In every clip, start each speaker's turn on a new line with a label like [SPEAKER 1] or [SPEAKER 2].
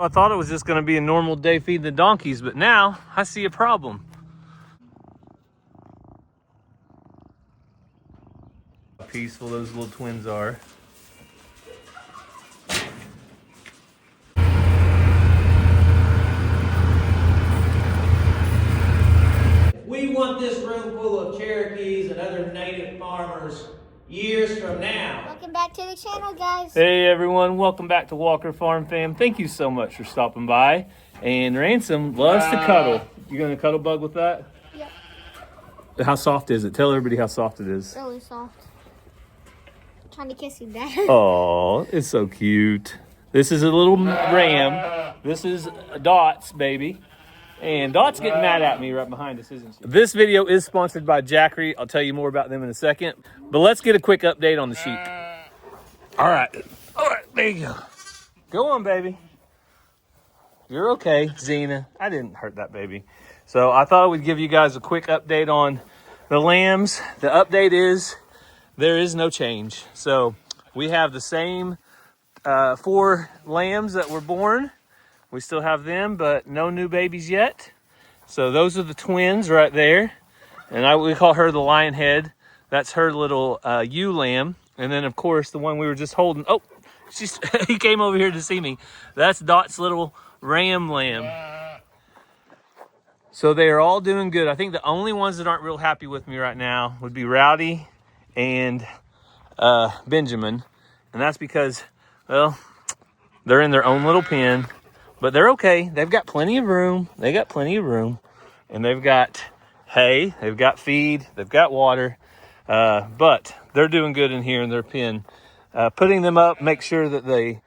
[SPEAKER 1] I thought it was just gonna be a normal day feeding the donkeys, but now I see a problem. How peaceful those little twins are.
[SPEAKER 2] We want this room full of Cherokees and other native farmers years from now.
[SPEAKER 3] Welcome back to the channel, guys.
[SPEAKER 1] Hey everyone, welcome back to Walker Farm Fam. Thank you so much for stopping by. And Ransom loves to cuddle. You gonna cuddle bug with that?
[SPEAKER 3] Yep.
[SPEAKER 1] How soft is it? Tell everybody how soft it is.
[SPEAKER 3] Really soft. I'm trying to kiss you, Dad.
[SPEAKER 1] Oh, it's so cute. This is a little ram. This is Dot's baby. And Dot's getting mad at me right behind us, isn't she? This video is sponsored by Jackery. I'll tell you more about them in a second. But let's get a quick update on the sheep. All right, there you go. Go on, baby. You're okay, Xena. I didn't hurt that baby. So I thought I would give you guys a quick update on the lambs. The update is there is no change. So we have the same 4 lambs that were born. We still have them, but no new babies yet. So those are the twins right there. And we call her the lion head. That's her little ewe lamb. And then, of course, the one we were just holding. Oh, he came over here to see me. That's Dot's little ram lamb. So they are all doing good. I think the only ones that aren't real happy with me right now would be Rowdy and Benjamin. And that's because, well, they're in their own little pen. But they're okay. They've got plenty of room. They got plenty of room. And they've got hay. They've got feed. They've got water. But they're doing good in here in their pen. Putting them up, make sure that the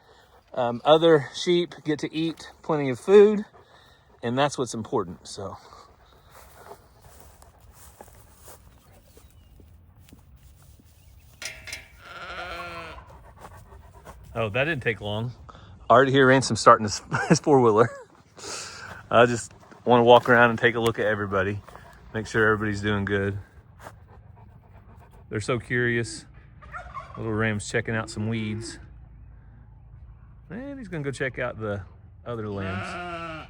[SPEAKER 1] other sheep get to eat plenty of food. And that's what's important. So. Oh, that didn't take long. I already hear Ransom starting his four-wheeler. I just want to walk around and take a look at everybody. Make sure everybody's doing good. They're so curious. Little Ram's checking out some weeds. And he's going to go check out the other lambs.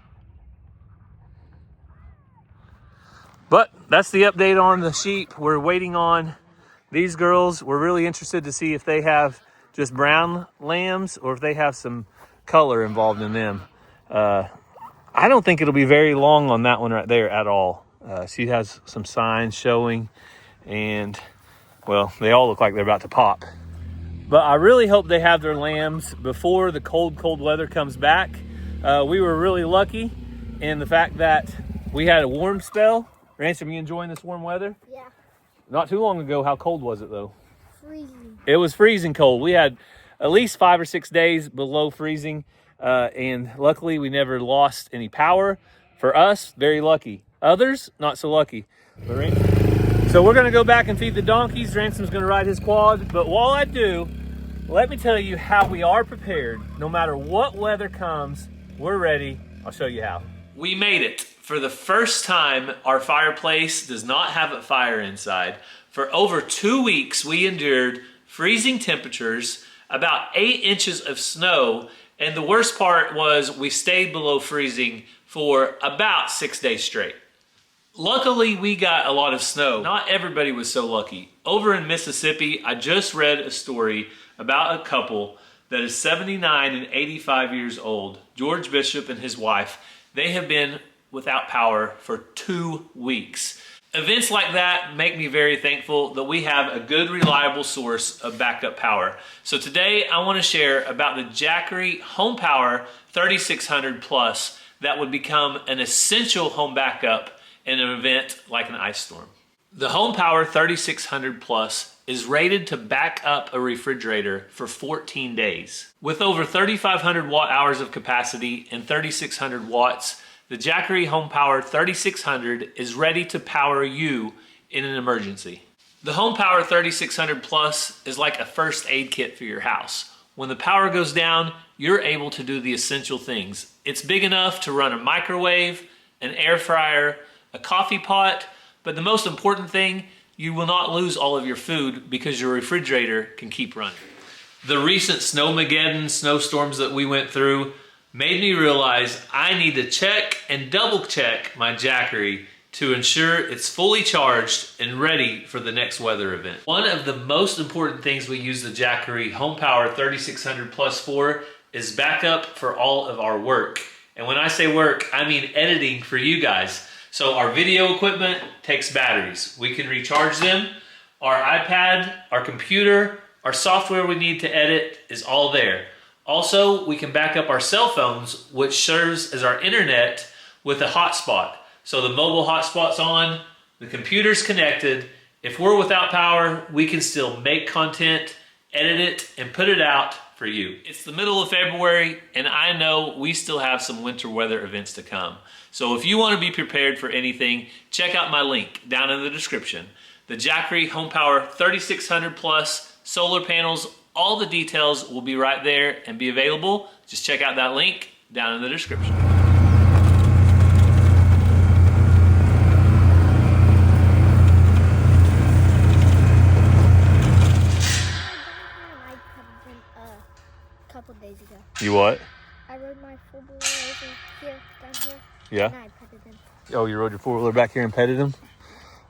[SPEAKER 1] But that's the update on the sheep. We're waiting on these girls. We're really interested to see if they have just brown lambs or if they have some color involved in them. I don't think it'll be very long on that one right there at all. She has some signs showing, and well, they all look like they're about to pop. But I really hope they have their lambs before the cold weather comes back. We were really lucky in the fact that we had a warm spell. Ransom, you enjoying this warm weather?
[SPEAKER 3] Yeah.
[SPEAKER 1] Not too long ago, how cold was it though?
[SPEAKER 3] Freezing.
[SPEAKER 1] It was freezing cold. We had at least 5 or 6 days below freezing, and luckily we never lost any power. For us, very lucky. Others, not so lucky. So we're gonna go back and feed the donkeys. Ransom's gonna ride his quad, but while I do, let me tell you how we are prepared. No matter what weather comes, we're ready. I'll show you how. We made it. For the first time, our fireplace does not have a fire inside. For over 2 weeks, we endured freezing temperatures, about 8 inches of snow, and the worst part was we stayed below freezing for about 6 days straight. Luckily, we got a lot of snow. Not everybody was so lucky. Over in Mississippi, I just read a story about a couple that is 79 and 85 years old. George Bishop and his wife, they have been without power for 2 weeks. Events like that make me very thankful that we have a good, reliable source of backup power. So today I want to share about the Jackery Home Power 3600 Plus that would become an essential home backup in an event like an ice storm. The Home Power 3600 Plus is rated to back up a refrigerator for 14 days. With over 3,500 watt hours of capacity and 3,600 watts, the Jackery Home Power 3600 is ready to power you in an emergency. The Home Power 3600 Plus is like a first aid kit for your house. When the power goes down, you're able to do the essential things. It's big enough to run a microwave, an air fryer, a coffee pot, but the most important thing, you will not lose all of your food because your refrigerator can keep running. The recent snowmageddon snowstorms that we went through, made me realize I need to check and double check my Jackery to ensure it's fully charged and ready for the next weather event. One of the most important things we use the Jackery Home Power 3600 Plus for is backup for all of our work. And when I say work, I mean editing for you guys. So our video equipment takes batteries. We can recharge them. Our iPad, our computer, our software we need to edit is all there. Also, we can back up our cell phones, which serves as our internet with a hotspot. So the mobile hotspot's on, the computer's connected. If we're without power, we can still make content, edit it, and put it out for you. It's the middle of February, and I know we still have some winter weather events to come. So if you want to be prepared for anything, check out my link down in the description. The Jackery Home Power 3600 Plus solar panels, all the details will be right there and be available. Just check out that link down in the description.
[SPEAKER 3] Couple days ago.
[SPEAKER 1] You what?
[SPEAKER 3] I rode my four-wheeler over here, down here.
[SPEAKER 1] Yeah?
[SPEAKER 3] And I petted him.
[SPEAKER 1] Oh, you rode your four-wheeler back here and petted him?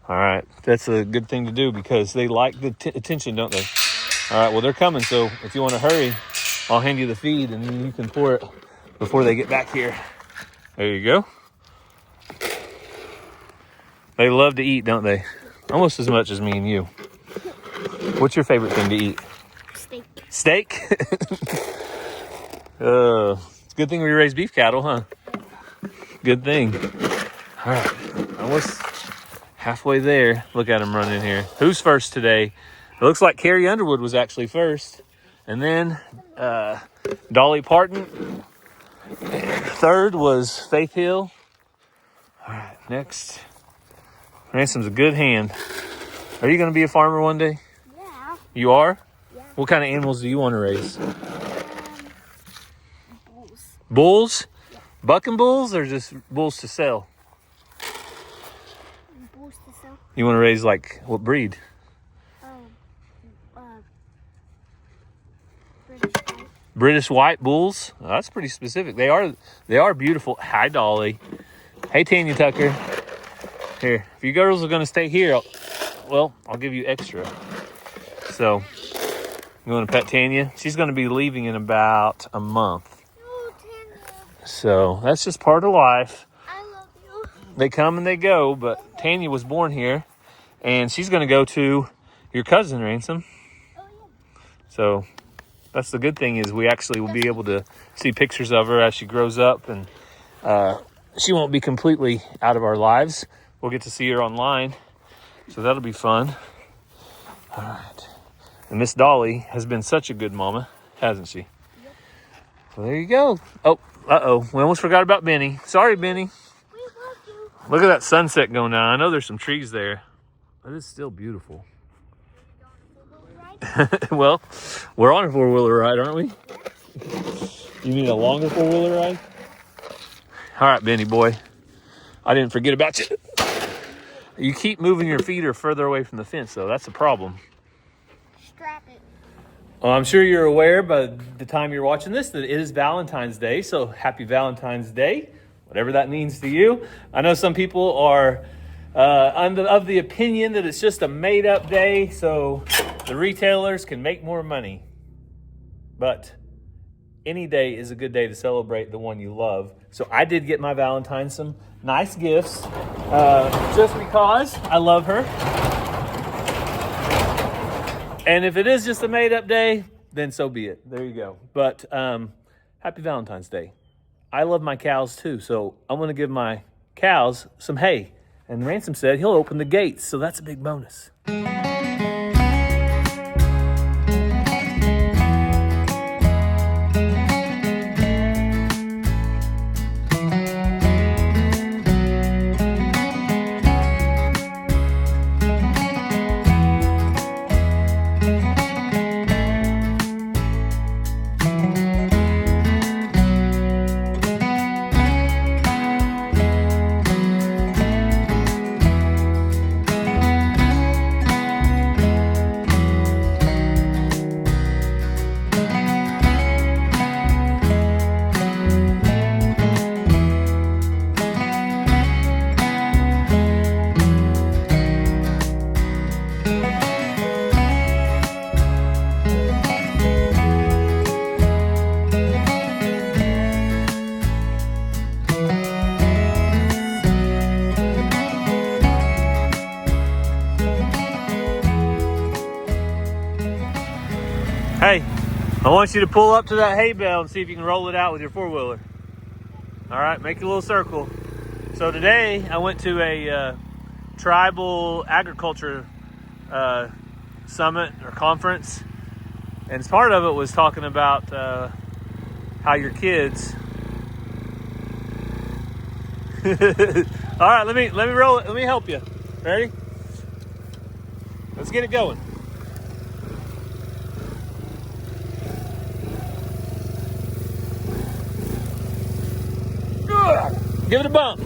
[SPEAKER 1] All right. That's a good thing to do because they like the attention, don't they? All right. Well, they're coming. So if you want to hurry, I'll hand you the feed and then you can pour it before they get back here. There you go. They love to eat, don't they? Almost as much as me and you. What's your favorite thing to eat?
[SPEAKER 3] Steak.
[SPEAKER 1] Steak? It's a good thing we raise beef cattle, huh? Good thing. All right, almost halfway there. Look at him running here. Who's first today? It looks like Carrie Underwood was actually first. And then Dolly Parton. Third was Faith Hill. All right, next. Ransom's a good hand. Are you going to be a farmer one day?
[SPEAKER 3] Yeah.
[SPEAKER 1] You are?
[SPEAKER 3] Yeah.
[SPEAKER 1] What kind of animals do you want to raise?
[SPEAKER 3] Bulls.
[SPEAKER 1] Bulls?
[SPEAKER 3] Yeah.
[SPEAKER 1] Bucking bulls or just bulls to sell?
[SPEAKER 3] Bulls to sell.
[SPEAKER 1] You want to raise like what breed?
[SPEAKER 3] British white.
[SPEAKER 1] British white bulls? Oh, that's pretty specific. They are beautiful. Hi, Dolly. Hey, Tanya Tucker. Here, if you girls are going to stay here, I'll give you extra. So, you want to pet Tanya? She's going to be leaving in about a month.
[SPEAKER 3] Oh, Tanya.
[SPEAKER 1] So, that's just part of life.
[SPEAKER 3] I love you.
[SPEAKER 1] They come and they go, but Tanya was born here, and she's going to go to your cousin, Ransom.
[SPEAKER 3] Oh, yeah.
[SPEAKER 1] So, that's the good thing is we actually will be able to see pictures of her as she grows up, and she won't be completely out of our lives. We'll get to see her online, so that'll be fun. All right. And Miss Dolly has been such a good mama, hasn't she? Yep. Well, there you go. Oh, uh-oh. We almost forgot about Benny. Sorry, Benny.
[SPEAKER 3] We love you.
[SPEAKER 1] Look at that sunset going down. I know there's some trees there, but it's still beautiful. Well, we're on a four-wheeler ride, aren't we? You mean a longer four-wheeler ride? All right, Benny boy. I didn't forget about you. You keep moving your feet further away from the fence, though. That's the problem.
[SPEAKER 3] Strap it.
[SPEAKER 1] Well, I'm sure you're aware by the time you're watching this that it is Valentine's Day, so happy Valentine's Day, whatever that means to you. I know some people are of the opinion that it's just a made-up day so the retailers can make more money. But any day is a good day to celebrate the one you love. So I did get my Valentine some nice gifts just because I love her. And if it is just a made-up day, then so be it. There you go. But happy Valentine's Day. I love my cows too, so I'm going to give my cows some hay. And Ransom said he'll open the gates, so that's a big bonus. I want you to pull up to that hay bale and see if you can roll it out with your four-wheeler. All right, make a little circle. So today I went to a tribal agriculture summit or conference, and part of it was talking about how your kids. All right, let me roll it. Let me help you. Ready? Let's get it going. Give it a bump.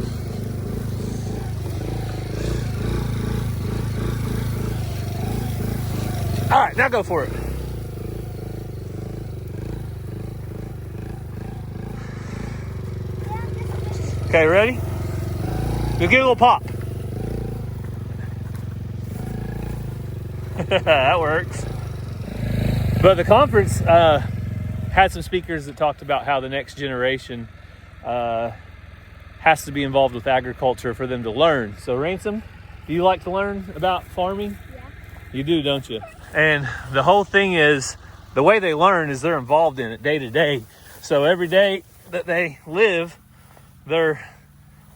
[SPEAKER 1] All right, now go for it. Okay, ready? You'll get a little pop. That works. But the conference had some speakers that talked about how the next generation has to be involved with agriculture for them to learn. So Ransom, do you like to learn about farming?
[SPEAKER 3] Yeah.
[SPEAKER 1] You do, don't you? And the whole thing is, the way they learn is they're involved in it day to day. So every day that they live, they're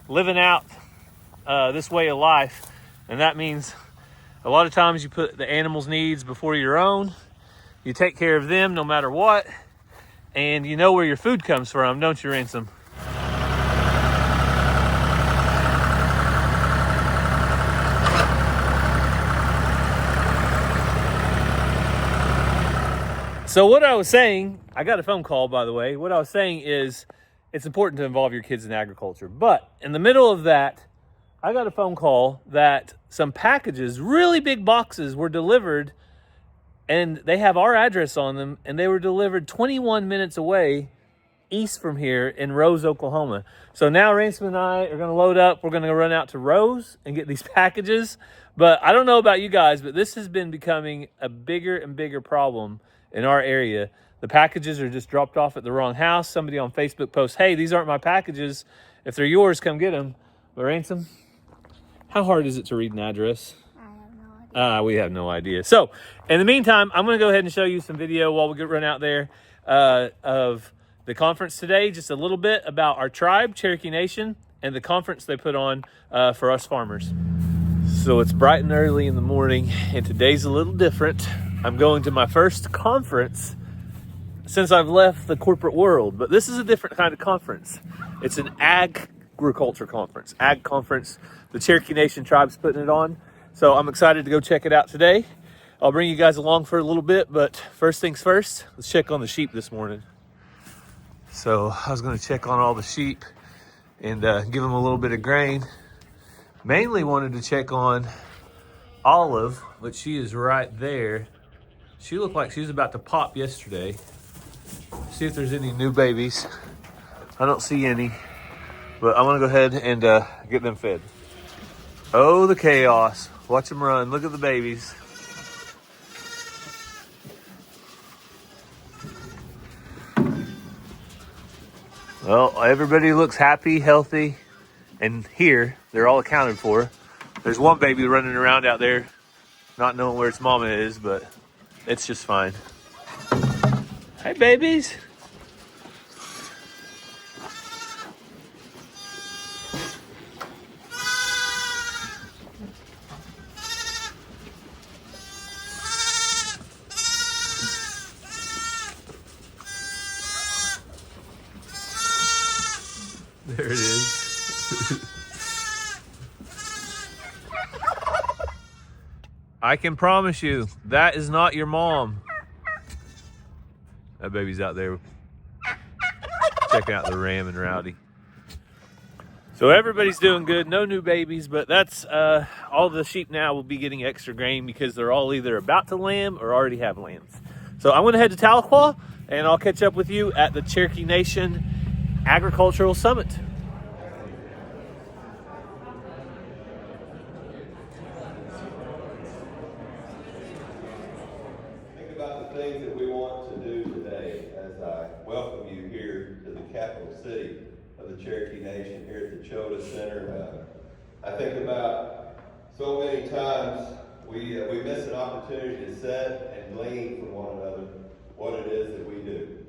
[SPEAKER 1] living out this way of life. And that means a lot of times you put the animals' needs before your own. You take care of them no matter what. And you know where your food comes from, don't you, Ransom? So what I was saying, I got a phone call, by the way. What I was saying is it's important to involve your kids in agriculture. But in the middle of that, I got a phone call that some packages, really big boxes, were delivered, and they have our address on them, and they were delivered 21 minutes away east from here in Rose, Oklahoma. So now Ransom and I are going to load up. We're going to run out to Rose and get these packages. But I don't know about you guys, but this has been becoming a bigger and bigger problem in our area. The packages are just dropped off at the wrong house. Somebody on Facebook posts, hey, these aren't my packages. If they're yours, come get them. But Ransom, how hard is it to read an address?
[SPEAKER 3] I have no idea.
[SPEAKER 1] We have no idea. So in the meantime, I'm going to go ahead and show you some video while we run out there of the conference today. Just a little bit about our tribe, Cherokee Nation, and the conference they put on for us farmers. So it's bright and early in the morning, and today's a little different. I'm going to my first conference since I've left the corporate world, but this is a different kind of conference. It's an agriculture conference, ag conference. The Cherokee Nation tribe's putting it on. So I'm excited to go check it out today. I'll bring you guys along for a little bit, but first things first, let's check on the sheep this morning. So I was gonna check on all the sheep and give them a little bit of grain. Mainly wanted to check on Olive, but she is right there. She looked like she was about to pop yesterday. See if there's any new babies. I don't see any, but I'm gonna go ahead and get them fed. Oh, the chaos. Watch them run. Look at the babies. Well, everybody looks happy, healthy, and here they're all accounted for. There's one baby running around out there not knowing where its mama is, but it's just fine. Hey, babies. There it is. I can promise you, that is not your mom. That baby's out there checking out the ram and Rowdy. So everybody's doing good. No new babies, but that's all the sheep now will be getting extra grain because they're all either about to lamb or already have lambs. So I'm going to head to Tahlequah, and I'll catch up with you at the Cherokee Nation Agricultural Summit.
[SPEAKER 4] Think about the things that we want to do today as I welcome you here to the capital city of the Cherokee Nation here at the Chota Center. I think about so many times we miss an opportunity to sit and glean from one another what it is that we do.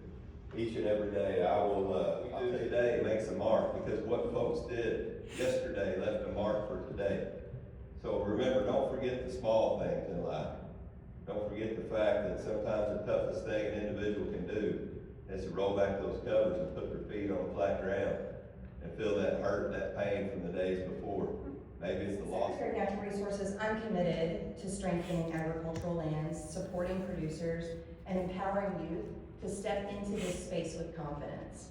[SPEAKER 4] Each and every day, I'll do today makes a mark, because what folks did yesterday left a mark for today. So remember, don't forget the small things in life. Don't forget the fact that sometimes the toughest thing an individual can do is to roll back those covers and put their feet on flat ground and feel that hurt, that pain from the days before. Maybe it's the loss.
[SPEAKER 5] Secretary of Natural Resources, I'm committed to strengthening agricultural lands, supporting producers, and empowering youth to step into this space with confidence.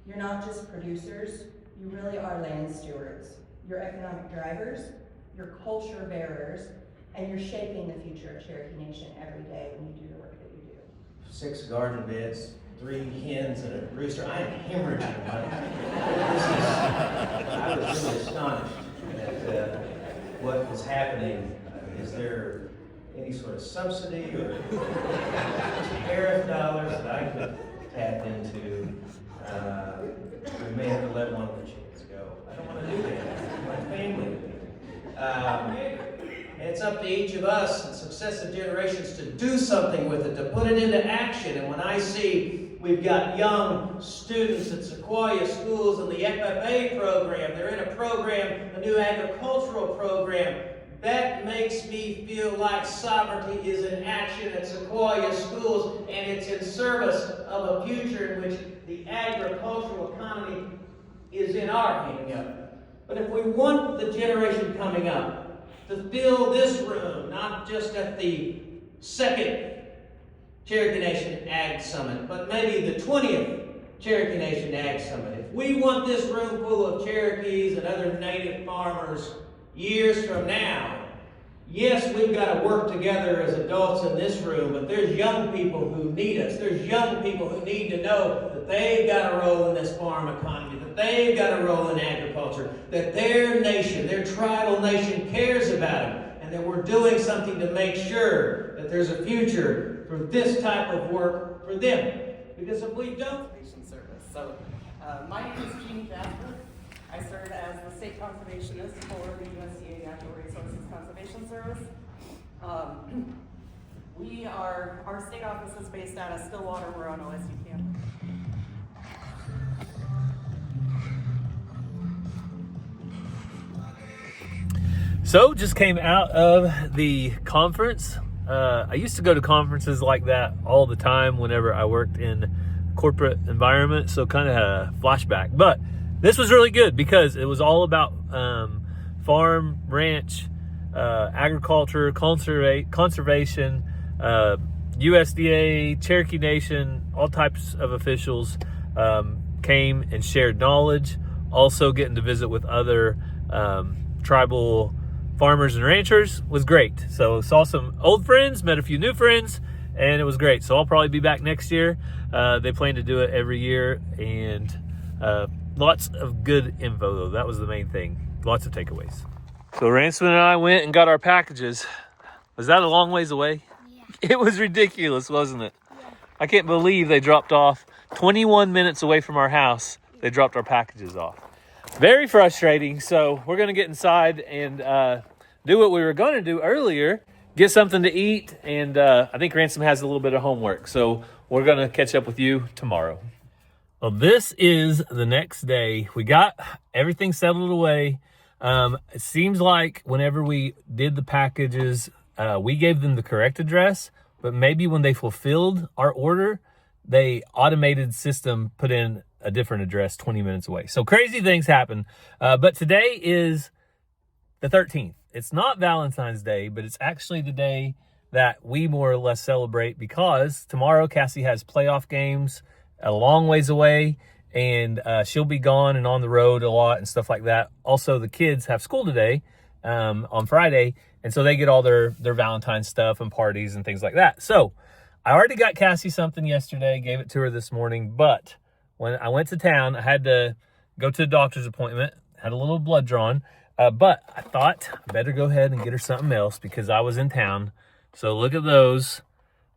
[SPEAKER 5] You're not just producers, you really are land stewards. You're economic drivers, you're culture bearers, and you're shaping the future of Cherokee Nation every day when you do the work that you do.
[SPEAKER 2] 6 garden beds, 3 hens and a rooster. I am hemorrhaging money. I was really astonished at what was happening. Is there any sort of subsidy or tariff dollars that I could tap into? We may have to let one of the chickens go. I don't want to do that. My family. And it's up to each of us and successive generations to do something with it, to put it into action. And when I see we've got young students at Sequoia schools in the FFA program, they're in a program, a new agricultural program, that makes me feel like sovereignty is in action at Sequoia schools, and it's in service of a future in which the agricultural economy is in our hand. But if we want the generation coming up to fill this room, not just at the 2nd Cherokee Nation Ag Summit, but maybe the 20th Cherokee Nation Ag Summit, if we want this room full of Cherokees and other native farmers years from now, yes, we've got to work together as adults in this room, but there's young people who need us. There's young people who need to know that they've got a role in this farm economy, that they've got a role in agriculture, that their nation, their tribal nation cares about them, and that we're doing something to make sure that there's a future for this type of work for them. Because if we don't...
[SPEAKER 6] Service. So, my name is Jeannie Jasper. I serve as the state conservationist for the USDA Natural Resources Conservation Service. Our state office is based out of Stillwater. We're on OSU campus.
[SPEAKER 1] So, just came out of the conference. I used to go to conferences like that all the time whenever I worked in corporate environment, so kind of had a flashback. But this was really good because it was all about farm, ranch, agriculture, conservation, USDA, Cherokee Nation, all types of officials came and shared knowledge. Also getting to visit with other tribal farmers and ranchers was great. So saw some old friends, met a few new friends, and it was great. So I'll probably be back next year. They plan to do it every year, and lots of good info though. That was the main thing. Lots of takeaways. So Ransom and I went and got our packages. Was that a long ways away?
[SPEAKER 3] Yeah.
[SPEAKER 1] It was ridiculous, wasn't it? Yeah. I can't believe they dropped off 21 minutes away from our house. They dropped our packages off. Very frustrating. So we're going to get inside and do what we were going to do earlier, get something to eat. And I think Ransom has a little bit of homework. So we're going to catch up with you tomorrow. Well, this is the next day. We got everything settled away. It seems like whenever we did the packages, we gave them the correct address, but maybe when they fulfilled our order, they automated system put in a different address 20 minutes away. So crazy things happen. But today is the 13th. It's not Valentine's Day, but it's actually the day that we more or less celebrate because tomorrow Cassie has playoff games a long ways away, and she'll be gone and on the road a lot and stuff like that. Also, the kids have school today on Friday, and so they get all their Valentine stuff and parties and things like that. So I already got Cassie something yesterday, gave it to her this morning, but when I went to town, I had to go to a doctor's appointment, had a little blood drawn, but I thought I better go ahead and get her something else because I was in town. So look at those.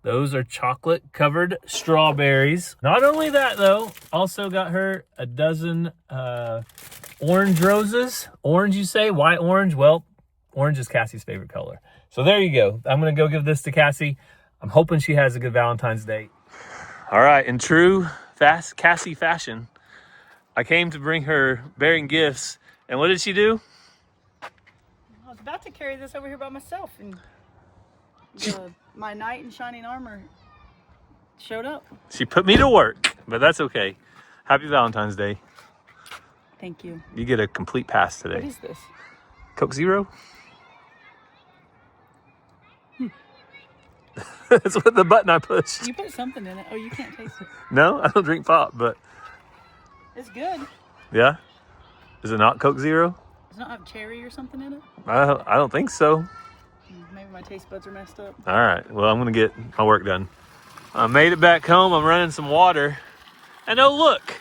[SPEAKER 1] Those are chocolate-covered strawberries. Not only that, though, also got her a dozen orange roses. Orange, you say? Why orange? Well, orange is Cassie's favorite color. So there you go. I'm going to go give this to Cassie. I'm hoping she has a good Valentine's Day. All right, in true Cassie fashion, I came to bring her bearing gifts. And what did she do?
[SPEAKER 6] I was about to carry this over here by myself, and my knight in shining armor showed up.
[SPEAKER 1] She put me to work, but that's okay. Happy Valentine's Day.
[SPEAKER 6] Thank you.
[SPEAKER 1] You get a complete pass today.
[SPEAKER 6] What is this?
[SPEAKER 1] Coke Zero? That's what the button I pushed.
[SPEAKER 6] You put something in it. Oh, you can't taste it.
[SPEAKER 1] No, I don't drink pop, but
[SPEAKER 6] It's good.
[SPEAKER 1] yeah. Is it not Coke Zero?
[SPEAKER 6] Does it not have cherry or something in it?
[SPEAKER 1] I don't think so.
[SPEAKER 6] Maybe my taste buds are messed up.
[SPEAKER 1] All right, well, I'm gonna get my work done. I made it back home. I'm running some water. And oh, look,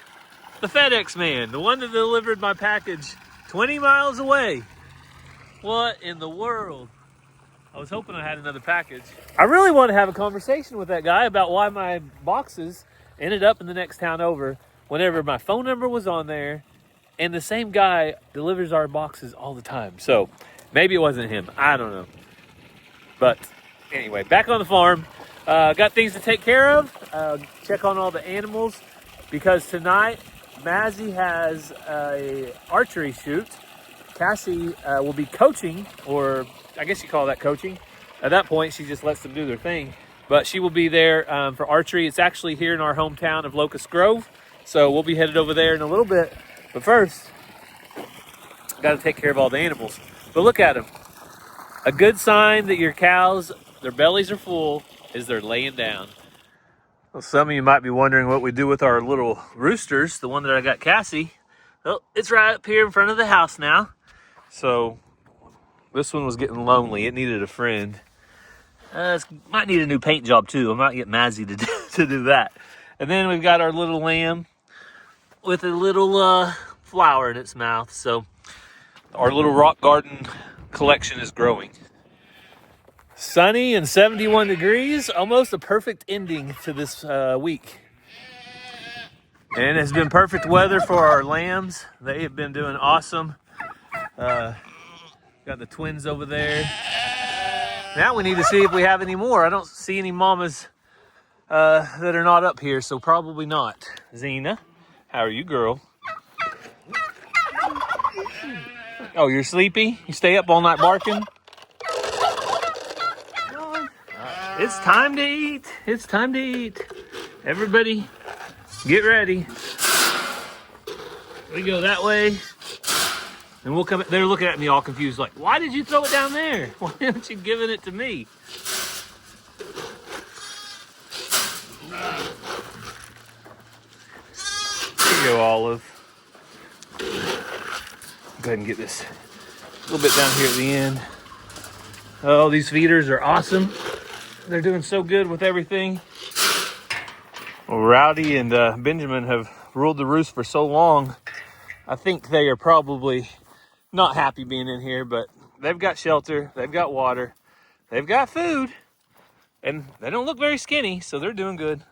[SPEAKER 1] the FedEx man, the one that delivered my package 20 miles away. What in the world? I was hoping I had another package. I really want to have a conversation with that guy about why my boxes ended up in the next town over whenever my phone number was on there, and the same guy delivers our boxes all the time. So maybe it wasn't him. I don't know. But anyway, back on the farm. Got things to take care of. Check on all the animals because tonight Mazzy has a archery shoot. Cassie will be coaching, or I guess you call that coaching. At that point, she just lets them do their thing. But she will be there for archery. It's actually here in our hometown of Locust Grove. So we'll be headed over there in a little bit. But first, got to take care of all the animals. But look at them. A good sign that your cows, their bellies are full, is they're laying down. Well, some of you might be wondering what we do with our little roosters. The one that I got Cassie. Well, it's right up here in front of the house now. So this one was getting lonely. It needed a friend. Might need a new paint job too. I might get Mazzy to do that. And then we've got our little lamb with a little flower in its mouth. So our little rock garden collection is growing. Sunny and 71 degrees, almost a perfect ending to this week. And it's been perfect weather for our lambs. They have been doing awesome. Got the twins over there. Now we need to see if we have any more. I don't see any mamas that are not up here, so probably not. Zena, how are you, girl? Oh, you're sleepy? You stay up all night barking? It's time to eat. It's time to eat. Everybody, get ready. We go that way. And we'll come. They're looking at me all confused, like, why did you throw it down there? Why haven't you given it to me? Here you go, Olive. Go ahead and get this a little bit down here at the end. Oh, these feeders are awesome. They're doing so good with everything. Well, Rowdy and Benjamin have ruled the roost for so long. I think they are probably not happy being in here, but they've got shelter, they've got water, they've got food, and they don't look very skinny, so they're doing good.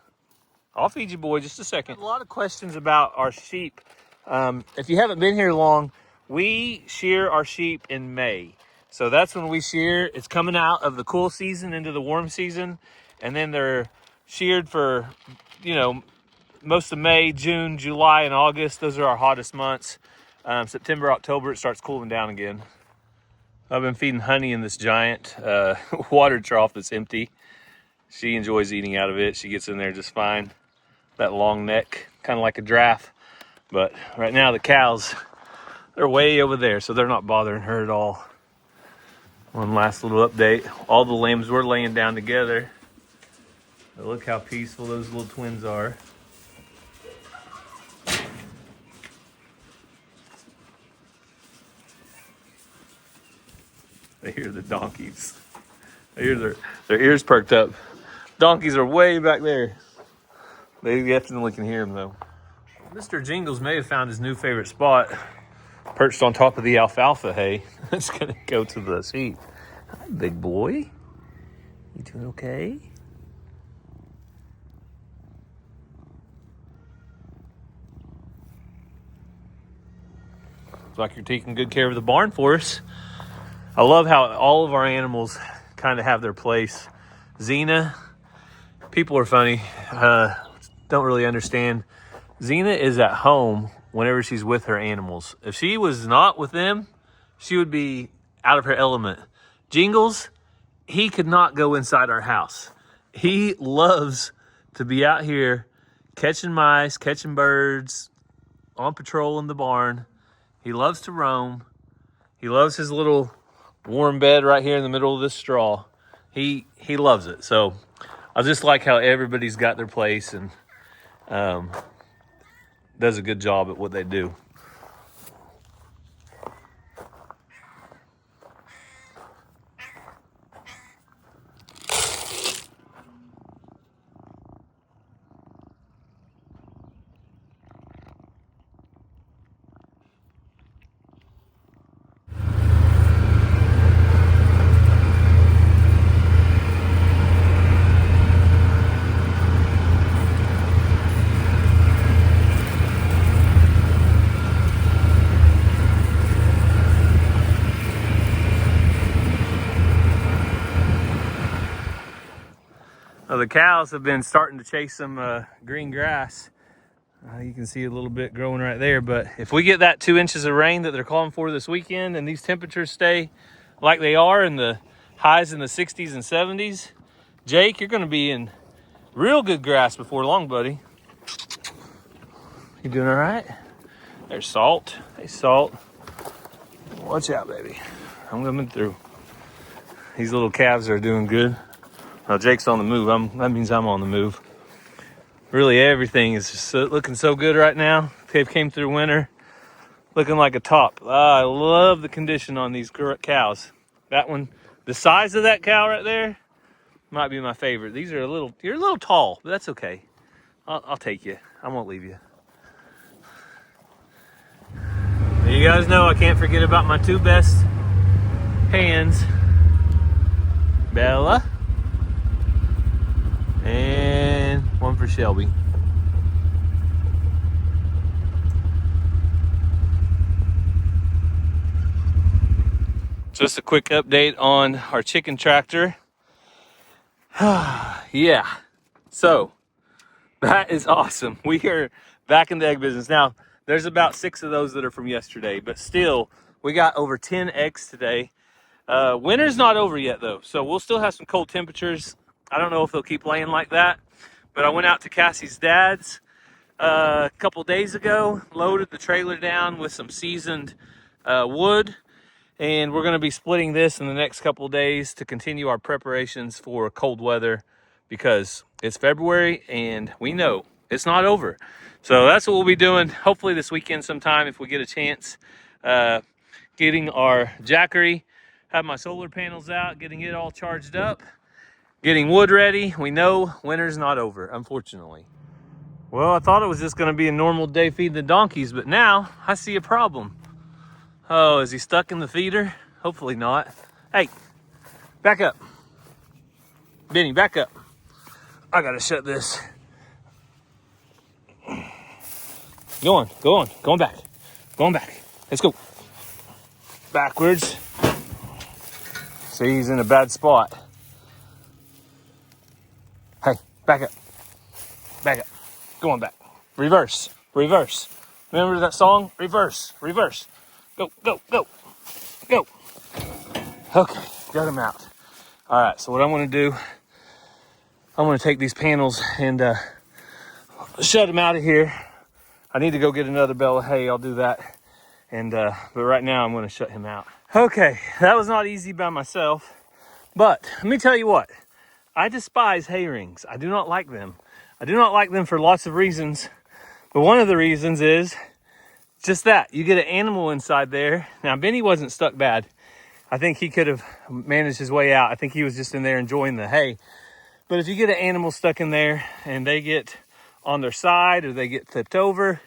[SPEAKER 1] I'll feed you, boy, just a second. A lot of questions about our sheep. If you haven't been here long, we shear our sheep in May. So that's when we shear. It's coming out of the cool season into the warm season, and then they're sheared for, most of May, June, July, and August. Those are our hottest months. September, October, it starts cooling down again. I've been feeding Honey in this giant water trough that's empty. She enjoys eating out of it. She gets in there just fine. That long neck, kind of like a giraffe. But right now the cows, they're way over there, so they're not bothering her at all. One last little update. All the lambs were laying down together. But look how peaceful those little twins are. They hear the donkeys. They hear their ears perked up. Donkeys are way back there. They definitely can hear them though. Mr. Jingles may have found his new favorite spot, perched on top of the alfalfa hay. It's gonna go to the seat. Hi, big boy. You doing okay? Looks like you're taking good care of the barn for us. I love how all of our animals kind of have their place. Xena, people are funny. don't really understand. Xena is at home whenever she's with her animals. If she was not with them, she would be out of her element. Jingles, he could not go inside our house. He loves to be out here catching mice, catching birds, on patrol in the barn. He loves to roam. He loves his little warm bed right here in the middle of this straw. He loves it. So I just like how everybody's got their place and does a good job at what they do. Well, the cows have been starting to chase some green grass. You can see a little bit growing right there, but if we get that 2 inches of rain that they're calling for this weekend and these temperatures stay like they are in the highs in the 60s and 70s, Jake, you're gonna be in real good grass before long, buddy. You doing all right? There's Salt. Hey, Salt. Watch out, baby. I'm coming through. These little calves are doing good. Now Jake's on the move. That means I'm on the move. Really, everything is just looking so good right now. They've came through winter looking like a top. I love the condition on these cows. That one, the size of that cow right there, might be my favorite. These are you're a little tall, but that's okay. I'll take you. I won't leave you. You guys know I can't forget about my two best hands, Bella. And one for Shelby. Just a quick update on our chicken tractor. Yeah, so that is awesome. We are back in the egg business. Now, there's about 6 of those that are from yesterday, but still, we got over 10 eggs today. Winter's not over yet though, so we'll still have some cold temperatures. I don't know if they'll keep laying like that, but I went out to Cassie's dad's a couple days ago, loaded the trailer down with some seasoned wood, and we're going to be splitting this in the next couple of days to continue our preparations for cold weather, because it's February and we know it's not over. So that's what we'll be doing hopefully this weekend sometime if we get a chance. Getting our Jackery, have my solar panels out, getting it all charged up, getting wood ready. We know winter's not over, unfortunately. Well, I thought it was just gonna be a normal day feeding the donkeys, but now I see a problem. Oh, is he stuck in the feeder? Hopefully not. Hey, back up. Benny, back up. I gotta shut this. Go on, going back. Going back, let's go. Backwards. See, he's in a bad spot. Hey, back up. Back up. Go on back. Reverse. Reverse. Remember that song? Reverse. Reverse. Go, go, go. Go. Okay, got him out. All right, so what I'm going to do, I'm going to take these panels and shut them out of here. I need to go get another bale of hay. I'll do that. And but right now I'm going to shut him out. Okay, that was not easy by myself. But let me tell you what. I despise hay rings. I do not like them. I do not like them for lots of reasons. But one of the reasons is just that. You get an animal inside there. Now, Benny wasn't stuck bad. I think he could have managed his way out. I think he was just in there enjoying the hay. But if you get an animal stuck in there and they get on their side or they get flipped over,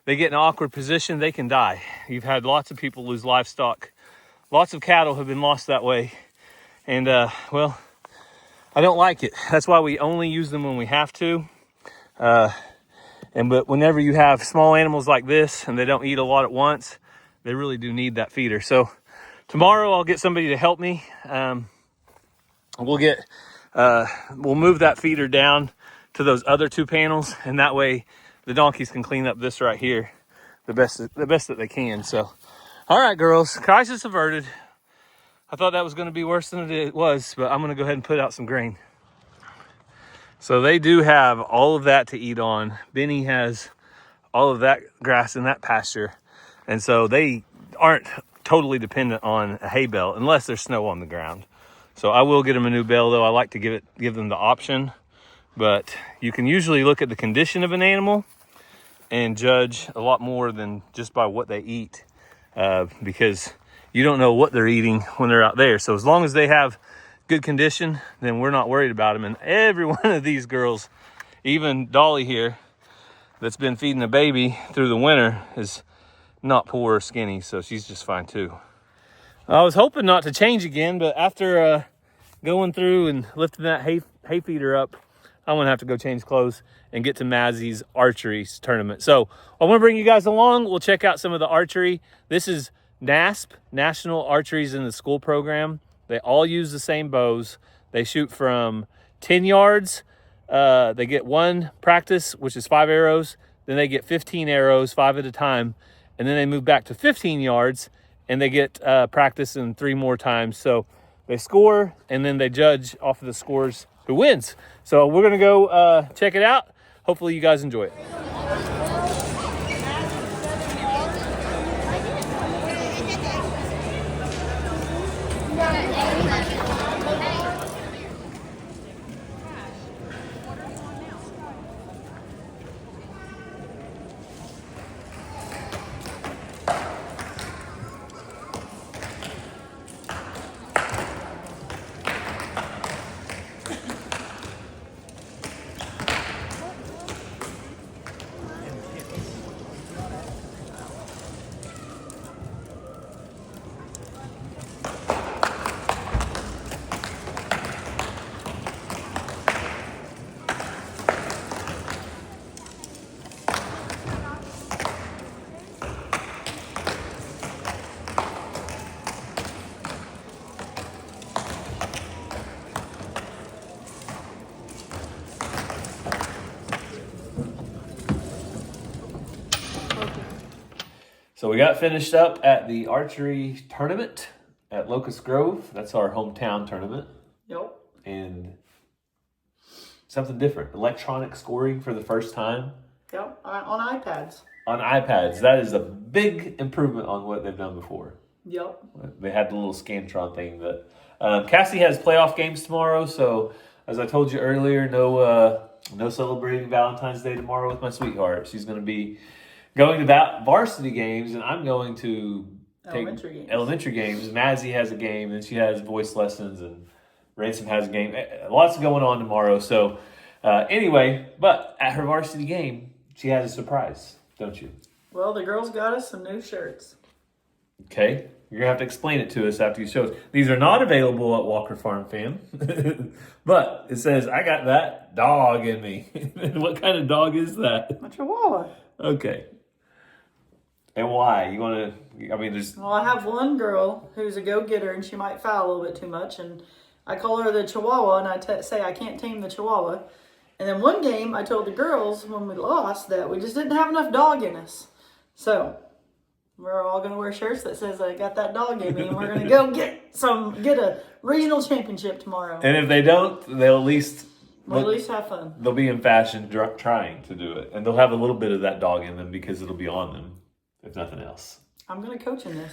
[SPEAKER 1] they get in an awkward position, they can die. You've had lots of people lose livestock. Lots of cattle have been lost that way. And, well, I don't like it. That's why we only use them when we have to. But whenever you have small animals like this and they don't eat a lot at once, they really do need that feeder. So tomorrow I'll get somebody to help me. We'll move that feeder down to those other 2 panels, and that way the donkeys can clean up this right here the best that they can. So, all right, girls, crisis averted. I thought that was going to be worse than it was, but I'm going to go ahead and put out some grain. So they do have all of that to eat on. Benny has all of that grass in that pasture, and so they aren't totally dependent on a hay bale unless there's snow on the ground. So I will get them a new bale, though. I like to give them the option, but you can usually look at the condition of an animal and judge a lot more than just by what they eat, because you don't know what they're eating when they're out there. So as long as they have good condition, then we're not worried about them. And every one of these girls, even Dolly here, that's been feeding a baby through the winter, is not poor or skinny, so she's just fine too. I was hoping not to change again, but after going through and lifting that hay feeder up, I'm gonna have to go change clothes and get to Mazzy's archery tournament. So I want to bring you guys along. We'll check out some of the archery. This is NASP, National Archery's in the School program. They all use the same bows. They shoot from 10 yards. They get 1 practice, which is 5 arrows. Then they get 15 arrows, 5 at a time. And then they move back to 15 yards and they get practice in 3 more times. So they score and then they judge off of the scores who wins. So we're gonna go check it out. Hopefully you guys enjoy it. So we got finished up at the archery tournament at Locust Grove. That's our hometown tournament.
[SPEAKER 6] Yep.
[SPEAKER 1] And something different. Electronic scoring for the first time.
[SPEAKER 6] Yep. On iPads.
[SPEAKER 1] On iPads. That is a big improvement on what they've done before.
[SPEAKER 6] Yep.
[SPEAKER 1] They had the little Scantron thing. That Cassie has playoff games tomorrow. So as I told you earlier, no celebrating Valentine's Day tomorrow with my sweetheart. She's going to be going to varsity games, and I'm going to take elementary games. Mazzy has a game, and she has voice lessons, and Ransom has a game. Lots going on tomorrow. So anyway, but at her varsity game, she has a surprise, don't you?
[SPEAKER 6] Well, the girls got us some new shirts. Okay.
[SPEAKER 1] You're going to have to explain it to us after you show us. These are not available at Walker Farm Fam. But it says, I got that dog in me. What kind of dog is that?
[SPEAKER 6] A Chihuahua.
[SPEAKER 1] Okay. And why? You want to, there's...
[SPEAKER 6] Well, I have one girl who's a go-getter, and she might foul a little bit too much, and I call her the Chihuahua, and I say I can't tame the Chihuahua. And then one game, I told the girls when we lost that we just didn't have enough dog in us. So we're all going to wear shirts that says I got that dog in me, and we're going to go get a regional championship tomorrow.
[SPEAKER 1] And if they don't, they'll at least...
[SPEAKER 6] We'll at least have fun.
[SPEAKER 1] They'll be in fashion trying to do it. And they'll have a little bit of that dog in them because it'll be on them, if nothing else.
[SPEAKER 6] I'm going to coach in this.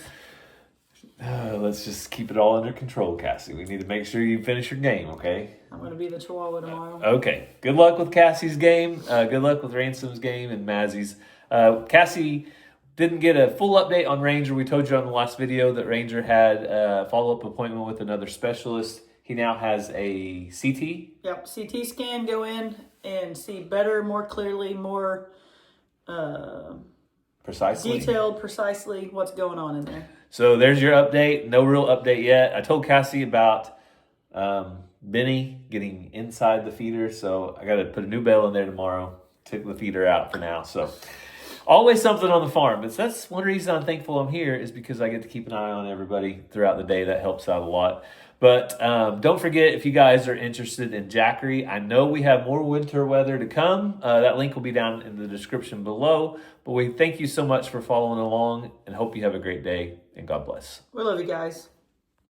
[SPEAKER 1] Let's just keep it all under control, Cassie. We need to make sure you finish your game, okay?
[SPEAKER 6] I'm going to be the Chihuahua tomorrow.
[SPEAKER 1] Okay. Good luck with Cassie's game. Good luck with Ransom's game and Mazzy's. Cassie didn't get a full update on Ranger. We told you on the last video that Ranger had a follow-up appointment with another specialist. He now has a CT.
[SPEAKER 6] Yep, CT scan, go in and see better, more clearly, more detailed, precisely what's going on in there.
[SPEAKER 1] So there's your update. No real update yet. I told Cassie about Benny getting inside the feeder, so I got to put a new bale in there tomorrow. Took the feeder out for now. So always something on the farm. But that's one reason I'm thankful I'm here, is because I get to keep an eye on everybody throughout the day. That helps out a lot. But don't forget, if you guys are interested in Jackery, I know we have more winter weather to come. That link will be down in the description below. But we thank you so much for following along and hope you have a great day, and God bless.
[SPEAKER 6] We love you guys.